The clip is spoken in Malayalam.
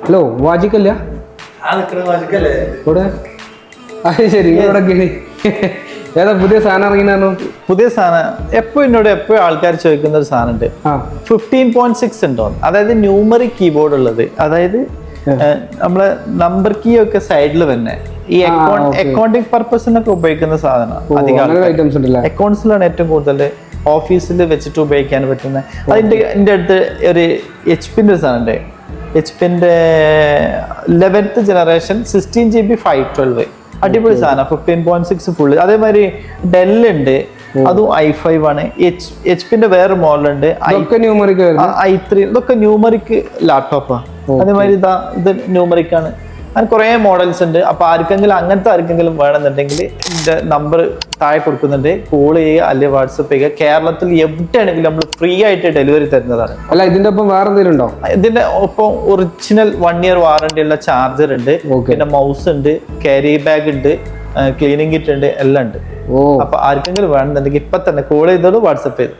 ഹലോ വാജിക്കല്ല ഇവിടെ അത് ശരി ഇവിടെ ഏതാ പുതിയ സാധനം ഇറങ്ങിനാണോ? പുതിയ സാധനം എന്നോട് എപ്പോഴും ആൾക്കാർ ചോദിക്കുന്ന ഒരു സാധനം ഉണ്ട്, 15.6 ഉണ്ടോ, അതായത് ന്യൂമറിക് കീബോർഡ് ഉള്ളത്. അതായത് നമ്മളെ നമ്പർ കീ ഒക്കെ സൈഡിൽ തന്നെ ഈ അക്കൗണ്ടിങ് പർപ്പസിനൊക്കെ ഉപയോഗിക്കുന്ന സാധനമാണ്. അധികം അക്കൗണ്ട്സിലാണ് ഏറ്റവും കൂടുതൽ ഓഫീസിൽ വെച്ചിട്ട് ഉപയോഗിക്കാൻ പറ്റുന്നത്. എൻ്റെ അടുത്ത് ഒരു HP-ൻ്റെ ഒരു സാധനം ഉണ്ട്. HP-ൻ്റെ 11th ജനറേഷൻ 16GB 512, അടിപൊളി സാധനം. 15.6 ഫുള്ള്. അതേമാതിരി ഡെൽ ഉണ്ട്, അതും i5 ആണ്. HP-ൻ്റെ വേറെ മോഡൽ ഉണ്ട്, i3. ഇതൊക്കെ ന്യൂമറിക് ലാപ്ടോപ്പാണ്. അതേമാതിരി ഇത് ന്യൂമറിക് ആണ്. അങ്ങനെ കുറേ മോഡൽസ് ഉണ്ട്. അപ്പൊ ആർക്കെങ്കിലും വേണമെന്നുണ്ടെങ്കിൽ ഇതിന്റെ നമ്പർ താഴെ കൊടുക്കുന്നുണ്ട്, കോൾ ചെയ്യുക അല്ലെങ്കിൽ വാട്സപ്പ് ചെയ്യുക. കേരളത്തിൽ എവിടെയാണെങ്കിലും നമ്മൾ ഫ്രീ ആയിട്ട് ഡെലിവറി തരുന്നതാണ്. അല്ല, ഇതിന്റെ ഒപ്പം വേറെ എന്തെങ്കിലും ഉണ്ടോ? ഇതിന്റെ ഒപ്പം ഒറിജിനൽ 1 year വാറണ്ടി ഉള്ള ചാർജർ ഉണ്ട്, പിന്നെ മൗസ് ഉണ്ട്, ക്യാരി ബാഗ് ഉണ്ട്, ക്ലീനിങ് കിറ്റ് ഉണ്ട്, എല്ലാം ഉണ്ട്. അപ്പൊ ആർക്കെങ്കിലും വേണമെന്നുണ്ടെങ്കിൽ ഇപ്പൊ തന്നെ കോൾ ചെയ്തോളൂ, വാട്സപ്പ് ചെയ്തു.